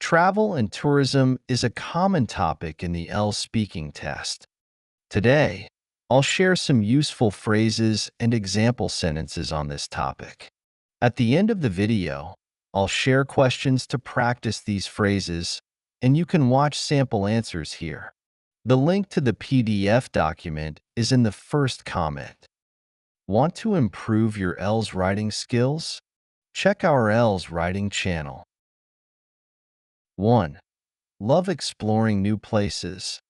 Travel and tourism is a common topic in the IELTS speaking test. Today, I'll share some useful phrases and example sentences on this topic. At the end of the video, I'll share questions to practice these phrases, and you can watch sample answers here. The link to the PDF document is in the first comment. Want to improve your IELTS writing skills? Check our IELTS writing channel. 1. Love exploring new places.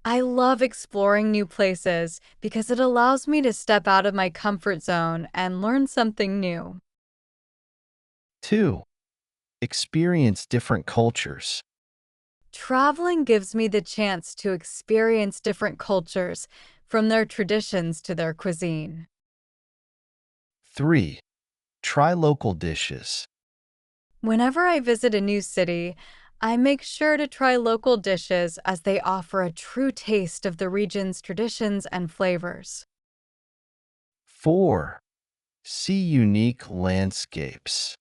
I love exploring new places because it allows me to step out of my comfort zone and learn something new. 2. Experience different cultures. Traveling gives me the chance to experience different cultures, from their traditions to their cuisine. 3. Try local dishes. Whenever I visit a new city, I make sure to try local dishes as they offer a true taste of the region's traditions and flavors. 4. See unique landscapes.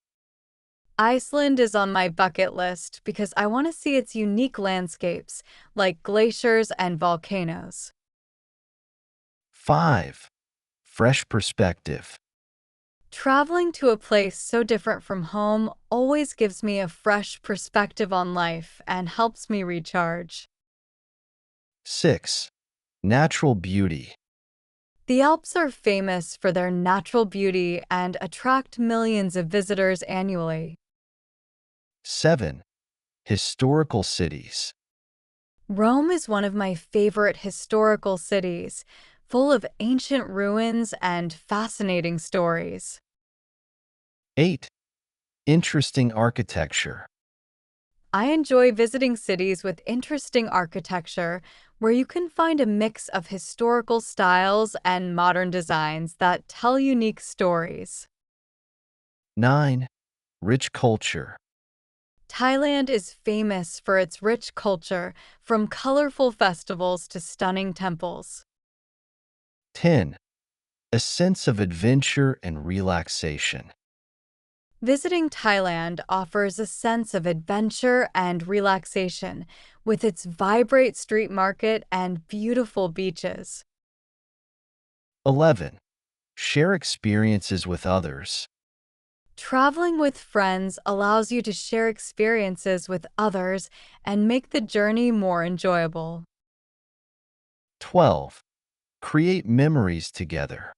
Iceland is on my bucket list because I want to see its unique landscapes, like glaciers and volcanoes. 5. Fresh perspective. Traveling to a place so different from home always gives me a fresh perspective on life and helps me recharge. 6. Natural beauty. The Alps are famous for their natural beauty and attract millions of visitors annually. 7. Historical cities. Rome is one of my favorite historical cities, full of ancient ruins and fascinating stories. 8. Interesting architecture. I enjoy visiting cities with interesting architecture where you can find a mix of historical styles and modern designs that tell unique stories. 9. Rich culture. Thailand is famous for its rich culture, from colorful festivals to stunning temples. 10. A sense of adventure and relaxation. Visiting Thailand offers a sense of adventure and relaxation with its vibrant street market and beautiful beaches. 11. Share experiences with others. Traveling with friends allows you to share experiences with others and make the journey more enjoyable. 12. Create memories together.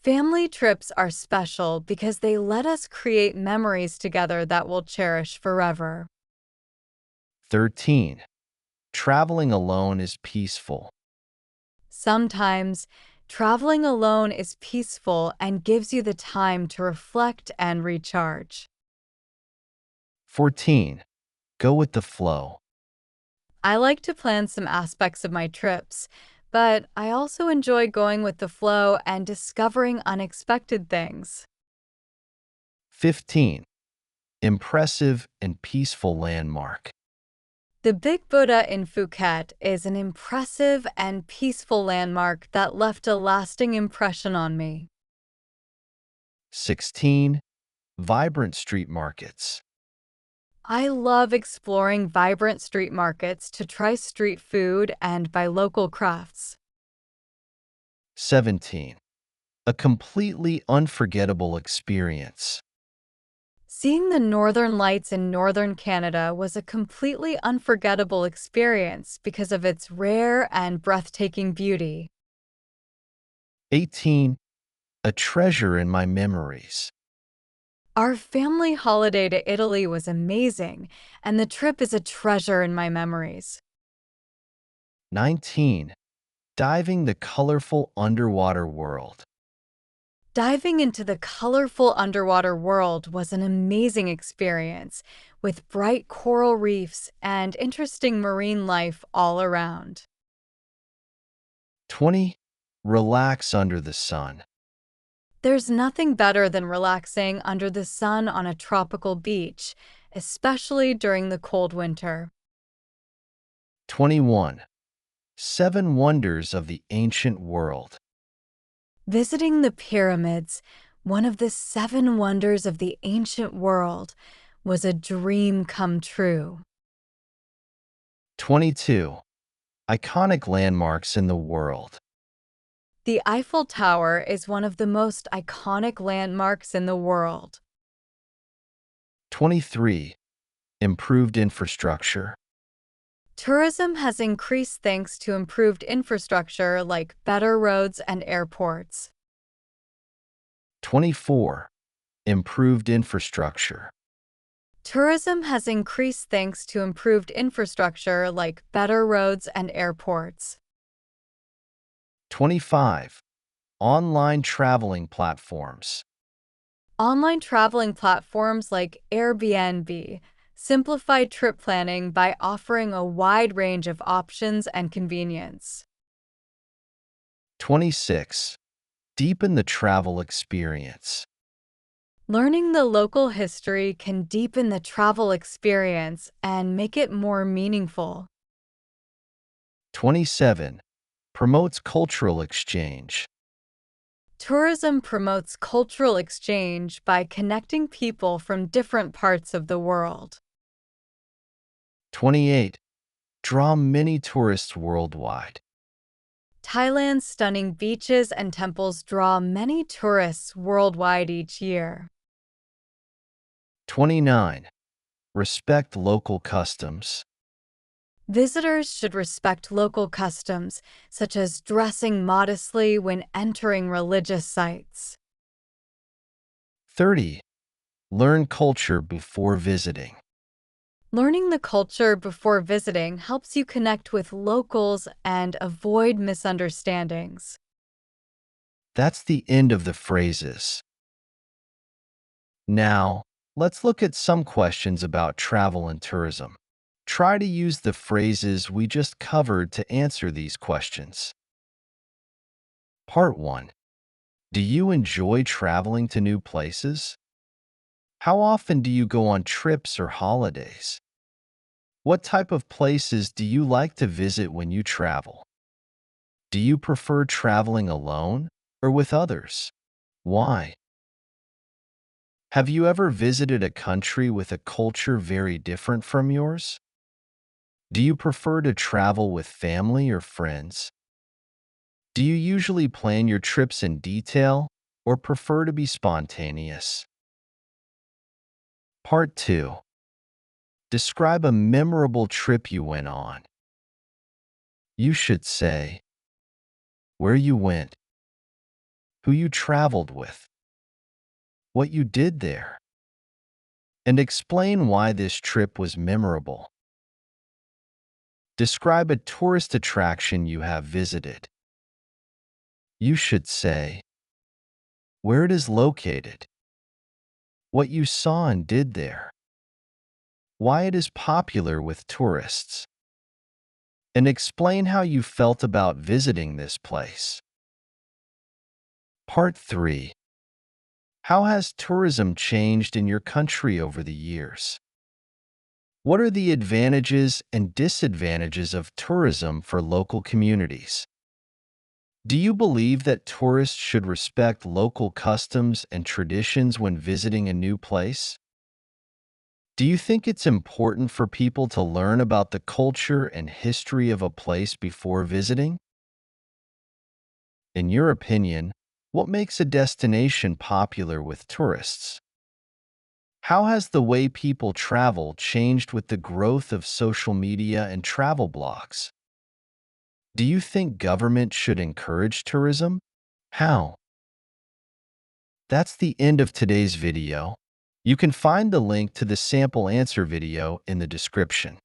Family trips are special because they let us create memories together that we'll cherish forever. 13. Traveling alone is peaceful. Sometimes, traveling alone is peaceful and gives you the time to reflect and recharge. 14. Go with the flow. I like to plan some aspects of my trips, but I also enjoy going with the flow and discovering unexpected things. 15. Impressive and peaceful landmark. The Big Buddha in Phuket is an impressive and peaceful landmark that left a lasting impression on me. 16. Vibrant street markets. I love exploring vibrant street markets to try street food and buy local crafts. 17. A completely unforgettable experience. Seeing the northern lights in northern Canada was a completely unforgettable experience because of its rare and breathtaking beauty. 18. A treasure in my memories. Our family holiday to Italy was amazing, and the trip is a treasure in my memories. 19. Diving the colorful underwater world. Diving into the colorful underwater world was an amazing experience, with bright coral reefs and interesting marine life all around. 20. Relax under the sun. There's nothing better than relaxing under the sun on a tropical beach, especially during the cold winter. 21. 7 wonders of the ancient world. Visiting the pyramids, one of the 7 wonders of the ancient world, was a dream come true. 22. Iconic landmarks in the world. The Eiffel Tower is one of the most iconic landmarks in the world. 23. Improved infrastructure. Tourism has increased thanks to improved infrastructure like better roads and airports. 24. Improved infrastructure. Tourism has increased thanks to improved infrastructure like better roads and airports. 25. Online traveling platforms. Online traveling platforms like Airbnb simplify trip planning by offering a wide range of options and convenience. 26. Deepen the travel experience. Learning the local history can deepen the travel experience and make it more meaningful. 27. Promotes cultural exchange. Tourism promotes cultural exchange by connecting people from different parts of the world. 28. Draw many tourists worldwide. Thailand's stunning beaches and temples draw many tourists worldwide each year. 29. Respect local customs. Visitors should respect local customs, such as dressing modestly when entering religious sites. 30. Learn culture before visiting. Learning the culture before visiting helps you connect with locals and avoid misunderstandings. That's the end of the phrases. Now, let's look at some questions about travel and tourism. Try to use the phrases we just covered to answer these questions. Part 1. Do you enjoy traveling to new places? How often do you go on trips or holidays? What type of places do you like to visit when you travel? Do you prefer traveling alone or with others? Why? Have you ever visited a country with a culture very different from yours? Do you prefer to travel with family or friends? Do you usually plan your trips in detail or prefer to be spontaneous? Part 2. Describe a memorable trip you went on. You should say where you went, who you traveled with, what you did there, and explain why this trip was memorable. Describe a tourist attraction you have visited. You should say where it is located, what you saw and did there, why it is popular with tourists, and explain how you felt about visiting this place. Part 3. How has tourism changed in your country over the years? What are the advantages and disadvantages of tourism for local communities? Do you believe that tourists should respect local customs and traditions when visiting a new place? Do you think it's important for people to learn about the culture and history of a place before visiting? In your opinion, what makes a destination popular with tourists? How has the way people travel changed with the growth of social media and travel blogs? Do you think government should encourage tourism? How? That's the end of today's video. You can find the link to the sample answer video in the description.